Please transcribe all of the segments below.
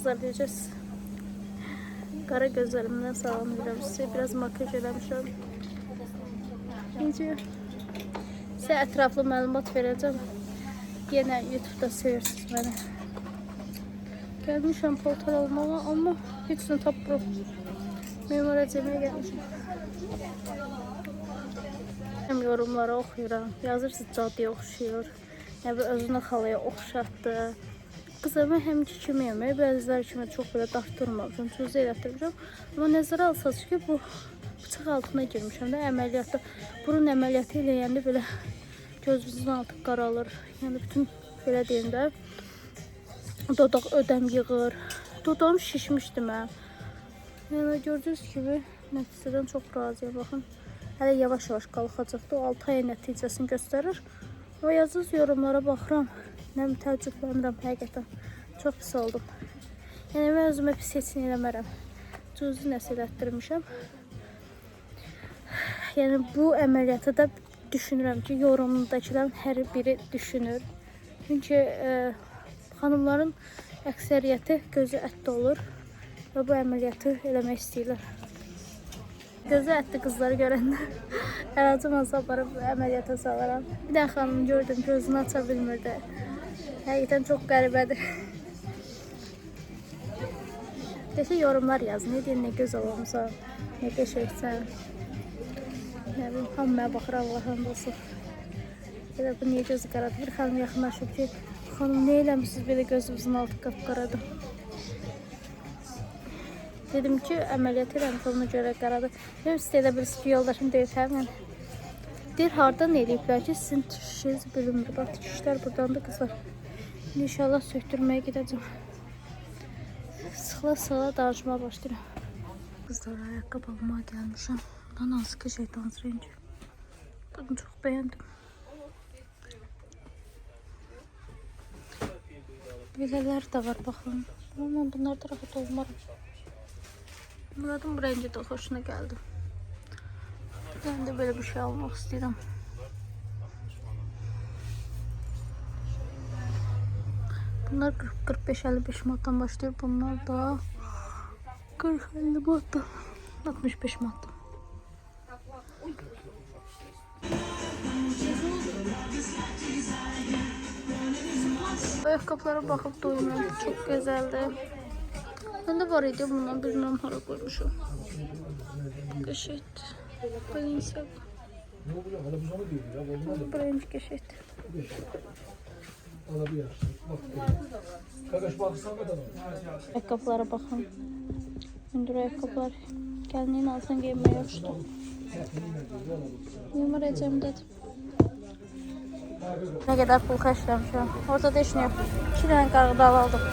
kızlar diyeceğiz. Qara gözlərimdən salamlayıram sizi. Biraz makyaj eləmişəm. Necə? Sizə ətraflı məlumat verəcəm. Yenə YouTube'da sevirsiniz məni. Gəlmişəm paltar almağa, amma heç nə tapmıram. Memora cəmiyə gəlmişəm. Hem yorumları oxuyuram. Yazırsınız cadıya oxşuyur. Yəni özünə xalaya oxşatdı. Qızımı həmki kimi yemək, bəziləri kimi çox belə dartdırmamışam, cüzə elətdirmişəm. Amma nəzərə alsaq ki, bu bıçaq altına girmişəm də əməliyyatda. Burun əməliyyatı eləyəndə belə gözümüzün altı qaralır. Yəni bütün belə deyim də, dodaq ödəm yığır. Dodağım şişmişdi mən. Yəni gördüyünüz kimi nəticədən çox razıyam. Baxın, hələ yavaş-yavaş qalxacaqdı. O 6 ay nəticəsini göstərir. O yazınız yorumlara baxıram. Nə təəccüblənirəm həqiqətən. Çox pis oldum. Yəni mən özümə pis heç nə eləmərəm. Cüzi nəsə elətdirmişəm. Yəni bu əməliyyatı da düşünürəm ki, yorumdakilərin hər biri düşünür. Çünki xanımların əksəriyyəti gözü ətli olur və bu əməliyyatı eləmək istəyirlər. Gözü ətli qızları görəndə əlacımasa aparıb əməliyyata salaram. Bir dənə xanım gördüm, gözünü aça bilmirdi. Həqiqətən çox qəribədir. Desə yorumlar yazın. Ne deyir, nə gözəl olmuşsan, nə qəşəngsən. Nə bilim, hamıya baxır, Allah'ın olsun. Elə bu niyə gözü qaradır? Bir xanım yaxınlaşıb ki, xanım nə eləmişsiniz belə gözümüzün altı qapqaradır. Dedim ki, əməliyyat eləmiş, ona görə qaradır. Dedim, siz elə bilirsiniz ki, yoldaşım deyir, həmən. Deyir, hardan eləyiblər ki, sizin tikişiniz bilinmir. Bax, tikişlər buradandır, qızlar. İnşallah söktürməyə gedəcəm. Sıxla-sıxla danışmaya başlayıram. Qızlar, ayaqqabı almağa gəlmişəm. Bundan hansı ki şeytanız rengi. Bunu çox bəyəndim. Bilələr də var, baxın. Amma bunlarda rahat olmaram. Muradın bu rengi də xoşuna gəldi. Ben de böyle bir şey almaq istəyirəm. Bunlar 45-55 manatdan başlıyor. Bunlar da 40-50 manatdan 65 manatdan. Ayakkabılara bakıp doymuram. Çok güzeldi. Ben de var idi bundan birini hara koymuşum. Qəşət. Balenciaga. Brand qəşət. Ayakkabılara bakın. Hündür ayakkabılar. Kendinin altına giymeye uçtu. Yumur edeceğim dedim. Ne kadar pul xərcləmişəm. Orada da heç nə yox. 2 dənə qarğıdal aldım.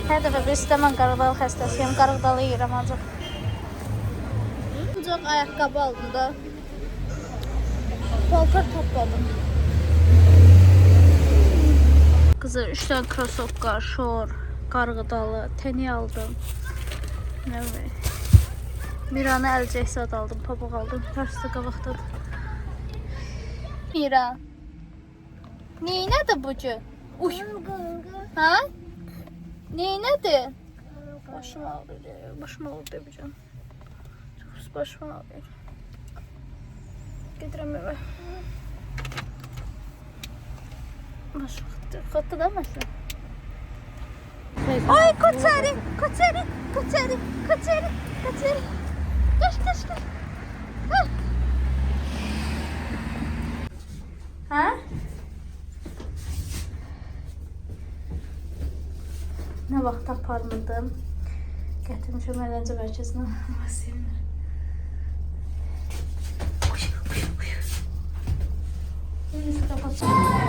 Hər dəfə bir istəmən qarğıdal xəstəsiyəm. Qarğıdalı yeyirəm ancaq. Ancaq ayaqqabı aldım da. Paltar topladım. Kızı 3 tane krosovka, şor, qarğıdalı, teni aldım. Ne var? Mirana əlcəksad aldım, pabuq aldım. Tərsi qabaqdadır. Mira. Neynədir bu cür? Uy. Ha? Neynədir? Başım ağrıyor. Başım ağrıyor demeyeceğim. Çok başım ağrıyor. Gedirəm evə. Başım xatdı da məsələn. Ay koçeri, koçeri, koçeri, koçeri, koçeri. Kaç. Ha? Ne vaxt aparmadım. Gətirmişəm ələncə mərkəzinə. Sevinir.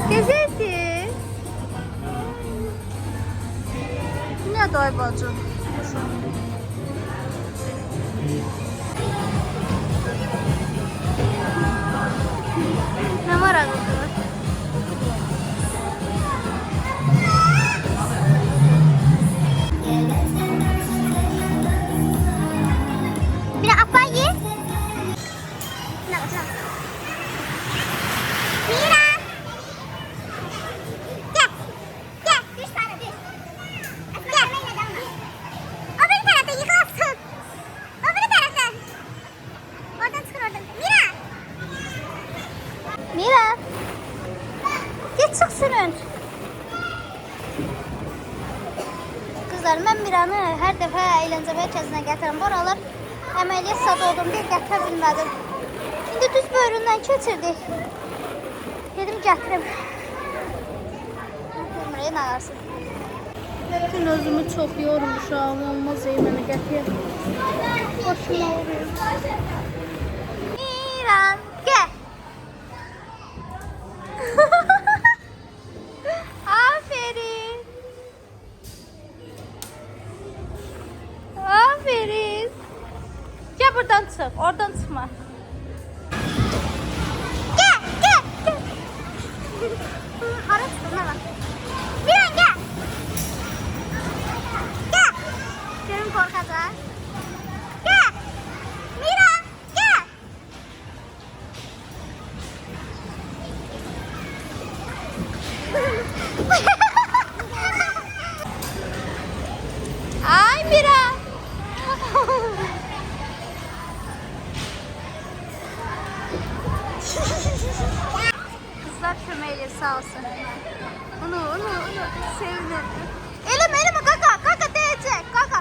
Gezesiz. Ne day bacım? Ne var arada? Bir apa ye. Mira. Gel. Gel. Düş sana düş. Gel. Qızlar, mən Miranı hər dəfə əyləncə mərkəzinə gətirəm. Bu aralar əməliyyat zad oldum deyə gətirə bilmədim. İndi düz bölümdən keçirdik. Dedim gətirəm. Bilmirəm, nə ararsın? Dün özümü çox yormuşam, olmaz mənə gətir. Başım ağrıyor. Miran, gəl. Aferin. Aferin. Gel buradan çık. Oradan çıkma. Gel, gel, gel. Hara çıktın lan? Miran gel. Gel. Görün korkacak. Gel. Miran gel. Ay Miran. Kızlar kömeğiyle sağ olsun. Onu sevinir. Elime kaka değecek kaka.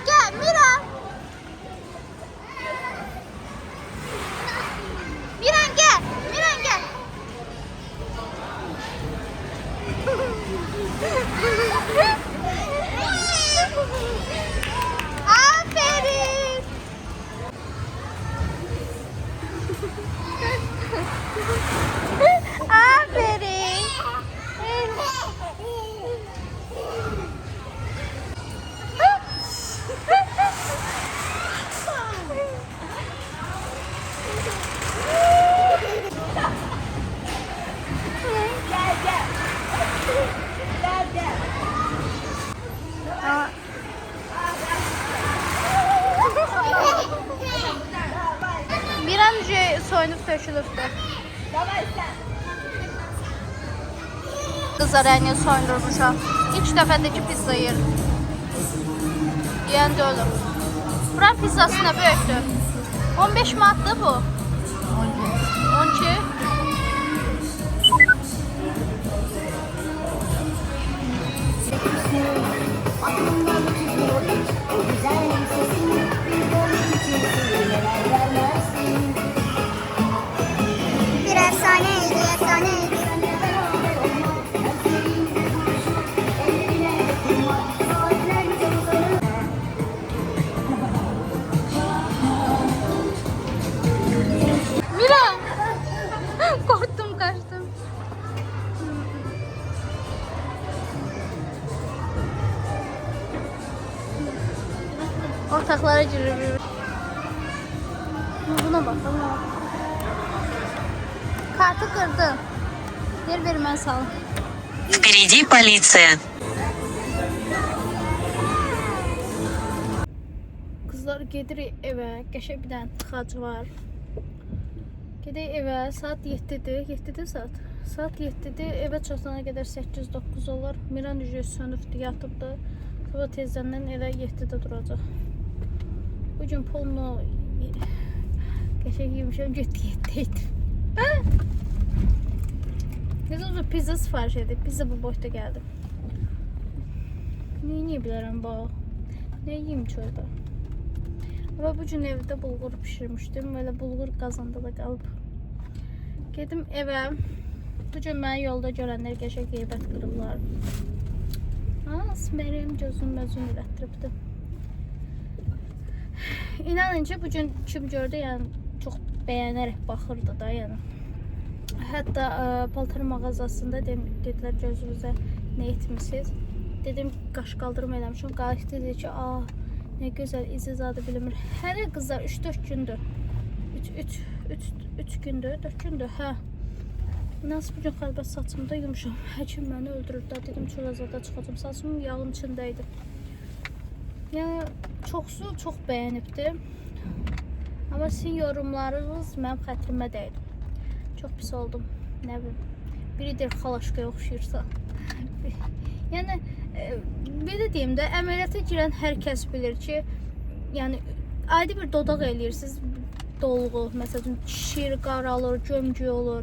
Gel Miran. Miran gel. Miran gel. Aferin. Aferin. Bir an önce soyunup döşülürdü. Kızlar əlini soyundurmuşam. İlk dəfədəki pizza yerim. Yiyən də ölüm. Buranın pizzası nə böyükdür? 15 manatdır bu. 12. Bir efsaneydi, efsaneydi. Miran! Korktum, kaçtım. Ortaklara girir. Buna bak, buna bak. Kartı kırdın. Ver ben salın. Впереди полиция. Kızlar gedirik evə, qəşəng bir dənə tıxac var. Gedək evə, saat 7-dir, 7-dir saat. Saat 7-dir, evə çatana qədər 8-9 olar. Miran ücə sönübdür, yatıbdır. Sabah tezdən elə 7-də duracaq. Bugün polnu qəşəng yemişəm, getdi 7-də. Necə olsa pizza sifariş edib, pizza bu boyda gəldi. Nə yeyə bilərəm bax? Nə yeyim ki orada? Ama bugün evdə bulgur pişirmişdim. Böyle bulgur qazanda da qalıb. Gedim evə. Bugün məni yolda görənlər qəşəng qeybət qırırlar. Mənim gözüm məzun elətdiribdi. İnanın ki, bugün kim gördü, yəni çox bəyənərək baxırdı da, yəni. Hətta paltar mağazasında dedilər gözünüzə nə etmişsiniz? Dedim qaş qaldırma eləmişim. Qayıt dedi ki, ne güzel izi zadı bilinmir. Hələ qızlar 3-4 gündür. 3 gündür, 4 gündür. Hə. Nasıl bugün xəlbət saçımda yumuşam. Həkim məni öldürür da. Dedim çörazada çıxacağım. Saçımın yağın içindəydi. Yəni çoxsu çox bəyənibdi. Amma sizin yorumlarınız mənim xətrimə dəydi. Çox pis oldum. Nə bilim. Biridir xalaşqaya oxşayırsa. Yəni belə deyim də, əməliyyata girən hər kəs bilir ki, yəni adi bir dodaq eləyirsiniz, dolğu, məsələn, şir qaralır, gömgü olur.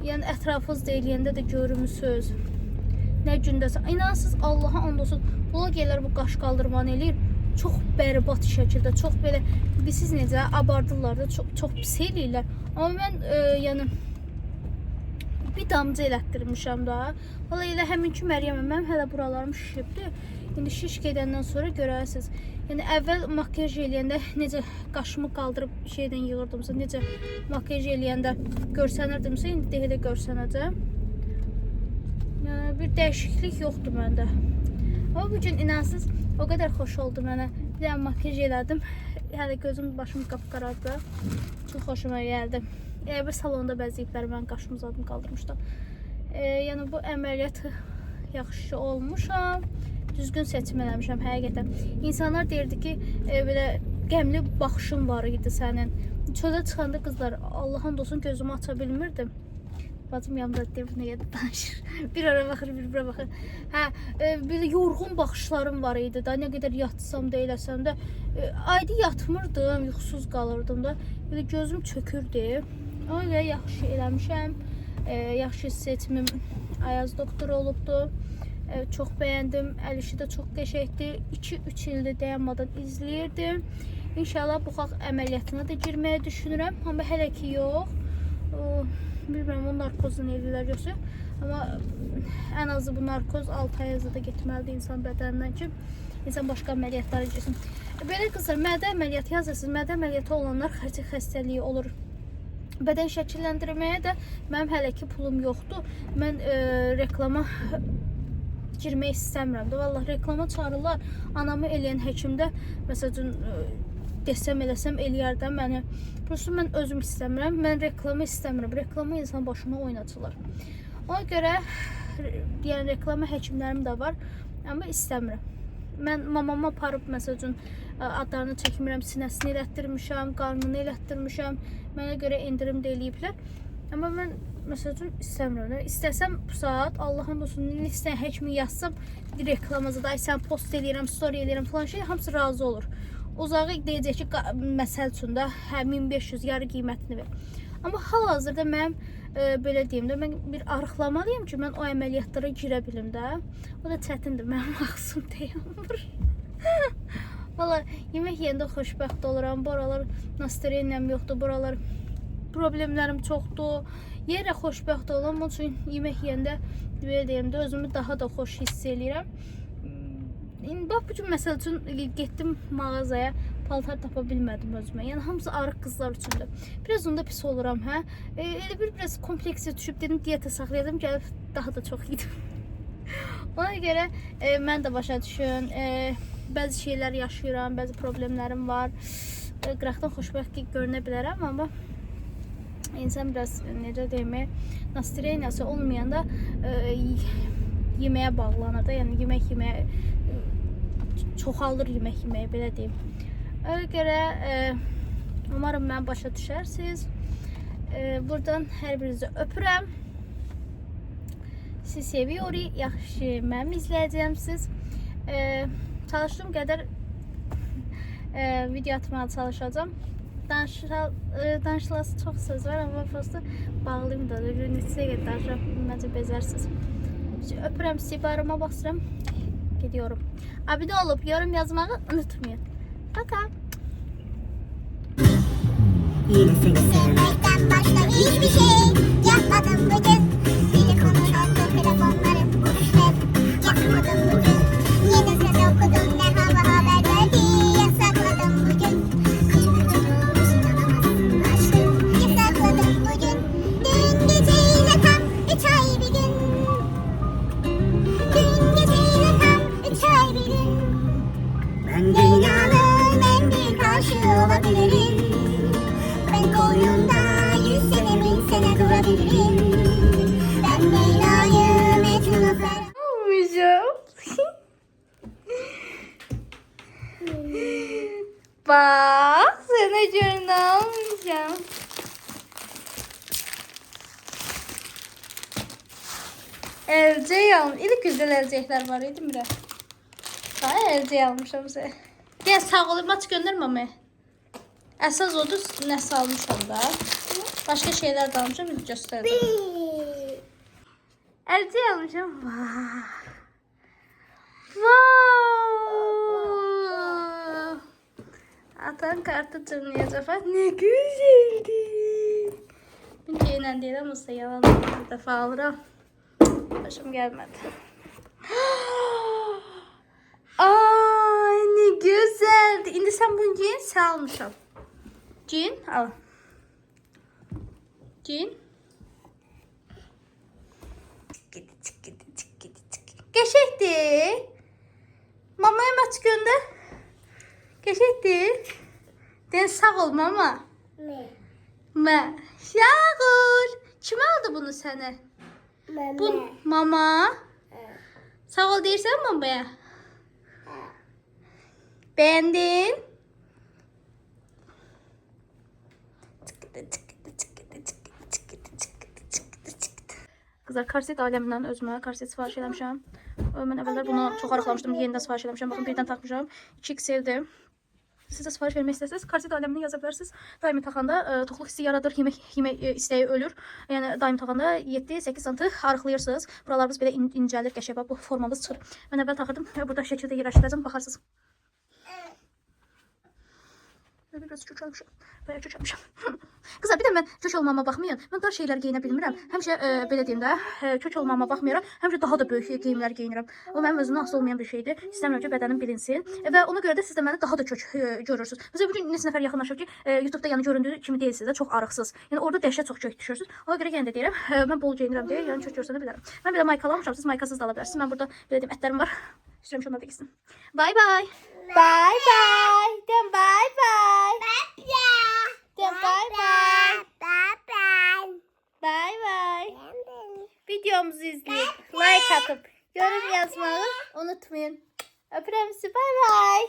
Yəni ətrafınızda eləyəndə də görmüsünüz. nə gündəsə. İnansız Allaha and olsun. Blogerlər bu qaş qaldırmanı eləyir. Çox bərbad şəkildə, çox belə siz necə abardırlar da, çox pis eləyirlər. Amma mən yəni bir damcı elətdirmişəm da. Valla elə həminki Məryəmə, mənim hələ buralarım şişibdir. İndi şiş gedəndən sonra görərsiniz. Yəni əvvəl makyaj eləyəndə necə qaşımı qaldırıb şeydən yığırdımsa, necə makyaj eləyəndə görsənirdimsə, indi də elə görsənəcəm. Yəni bir dəyişiklik yoxdur məndə. Amma bugün inansız o qədər xoş oldu mənə. Bir dənə makyaj elədim. Hələ gözüm, başım qapqaradı. Çox xoşuma gəldi. Bir salonda bəzəyiblər, mən qaşımı zadım qaldırmışdım. Yəni bu əməliyyat yaxşı olmuşam. Düzgün seçim eləmişəm həqiqətən. İnsanlar deyirdi ki, belə qəmli baxışın var idi sənin. Çölə çıxanda qızlar, Allah'ın olsun gözümü aça bilmirdim. Bacım yanımda deyib nəyə danışır. Bir ara baxır, bir bura baxır. Belə yorğun baxışlarım var idi da, nə qədər yatsam da eləsəm də. Ayda yatmırdım, yuxusuz qalırdım da. Belə gözüm çökürdü. Ona görə yaxşı eləmişəm. Yaxşı seçimim Ayaz doktor olubdu. Çox bəyəndim. Əl işi də çox qəşəngdir. 2-3 ildir dayanmadan izləyirdim. İnşallah bu xalq əməliyyatına da girməyə düşünürəm. Amma hələ ki yox. Bilmirəm, o narkozunu eləyirlər yoxsa. Amma ən azı bu narkoz 6 ay da getməlidir insan bədənindən ki, insan başqa əməliyyatlara girsin. Belə qızlar, mədə əməliyyatı yazırsınız. Mədə əməliyyatı olanlar xərçək xəstəliyi olur. Bədən şəkilləndirməyə də mənim hələ ki pulum yoxdur. Mən reklama girmək istəmirəm də. Vallahi reklama çağırırlar. Anamı eləyən həkimdə məsələn desəm eləsəm eləyər də məni. Prosto mən özüm istəmirəm. Mən reklama istəmirəm. Reklama insan başına oynatırlar. Ona görə yəni reklama həkimlərim də var, amma istəmirəm. Mən mamama aparıb məsələn adlarını çəkmirəm, sinəsini elətdirmişəm, qarnını elətdirmişəm. Mənə görə indirim də eləyiblər. Amma mən məsələn istəmirəm. İstəsəm bu saat Allah'ın olsun listəyə həkimi yazsam reklamaza da sən post eləyirəm, story eləyirəm falan şey, hamısı razı olur. Uzağı deyəcək ki, məsəl üçün də 1500 yarı qiymətini ver. Amma hal-hazırda mənim belə deyim də, mən bir arıqlamalıyım ki, mən o əməliyyatlara girə bilim də. O da çətindir, mənim ağzım dayanmır. Valla yemək yeyəndə xoşbəxt oluram. Buralar nastereniyam yoxdur, buralar problemlərim çoxdur. Yerə xoşbəxt olam, onun üçün yemək yeyəndə belə deyim də özümü daha da xoş hiss eləyirəm. Bax bu gün məsəl üçün getdim mağazaya, paltar tapa bilmədim özümə. Yəni hamısı arıq qızlar üçündür. Biraz onda pis oluram, hə? Elə biraz kompleksiya düşüb dedim diyetə saxlayacağım, gəlib daha da çox yedim. Ona görə mən də başa düşün, bəzi şeylər yaşayıram, bəzi problemlərim var. Qıraqdan xoşbəxt ki, görünə bilərəm, amma insan biraz necə deyim, nastereniyası olmayanda yeməyə bağlanır da, yəni yemək yeməyə çoxalır yemək yeməyə, belə deyim. Ona görə umarım mən başa düşərsiniz. Buradan hər birinizi öpürəm. Sizi seviyorum. Yaxşı, mənim izləyəcəmsiz. Çalışdığım qədər video atmaya çalışacağım. Danışılası çox söz var, amma prosto bağlıyım da. Neçə qədər danışıram, məncə bezərsiniz. Öpürəm sizi, barıma basıram. Gidiyorum. Abone olup yorum yazmayı unutmayın. Paka. Yine seni sevmekten başka hiçbir şey yapmadım bugün. Biri konuşuldu telefonlarım boş hep yapmadım bugün. Yeni ses okudum ne hava haber verdi yasakladım bugün. Kışkırtılmış inanamazsın aşkım yasakladım bugün. Dün geceyle tam 3 ay bir gün. Dün geceyle tam 3 ay bir gün. Ben dünyanın en büyük aşığı olabilirim. Ben koynumda 100 sene 1000 sene durabilirim. Ben Leyla'yı Mecnun'u fer... Olmayacağım. Bak, sana göre almayacağım. Elcək almış. İlk güzel elcəklər var idi Mirə. Sana elcək almışam sizə. Gəl sağ olun, maç göndərmə mə. Əsas odur, nəsə almışam da. Başqa şeylər də almışam, göstərdim. Elçi almışım. Wow. Atan kartı tırnayacak. Ne güzeldi. Ben giyinen değil ama yalan bir defa alıram. Başım gelmedi. Ay ne güzeldi. İndi sen bunu giyin, sen almışam. Giyin, al. Giyin. Geçekti. Mamaya maç gönder. Geçekti. Den sağ ol mama. Ne? Şağıl. Kim aldı bunu sana? Bu mama. Sağ ol dersen mamaya. Beğendin? Kızlar korset aleminden özümə korset sifariş eləmişəm. Mən əvvəllər bunu çox arıqlamışdım. Yenidən sifariş eləmişəm. Baxın birdən taxmışam. 2XL-dir. Siz də sifariş vermək istəsəniz korset aləminə yaza bilərsiniz. Daimi taxanda toxluq hissi yaradır, yemək istəyi ölür. Yəni daimi taxanda 7-8 sm arıqlayırsınız. Buralarınız belə incəlir, qəşəng bu formamız çıxır. Mən əvvəl taxırdım. Burada şəkildə yerləşdirəcəm, baxarsınız. Biraz çoçalmışam. Bayağı çoçalmışam. Kızlar bir de ben çoç olmama baxmayın. Ben dar şeyler giyinə bilmirəm. Həmişə belə deyim də, çoç olmama baxmayaraq, həmişə daha da böyük geyimlər geyinirəm. O mənim özümdən asılı olmayan bir şeydir. İstəmirəm ki, bədənim bilinsin və ona görə də siz də məni daha da çoç görürsünüz. Məsələn, bugün neçə nəfər yaxınlaşıb ki, YouTube'da yəni göründüyü kimi deyilsiniz də, çox arıqsız. Yəni orada dəhşət çox kök düşürsünüz. Ona görə yenə də deyirəm, mən bol geyinirəm deyə, yəni çoç görsənə bilərəm. Mən belə mayka almışam, siz maykasız da ala bilərsiniz. Mən burada belə deyim, ətlərim var. İstəyirəm ki, onlar da gitsin. Bye bye. Bye bye. Dem bye bye. Dem bye bye. Bye bye. Videomuzu izleyip like atıp yorum yazmayı unutmayın. Öpürüm sizi. Bye bye.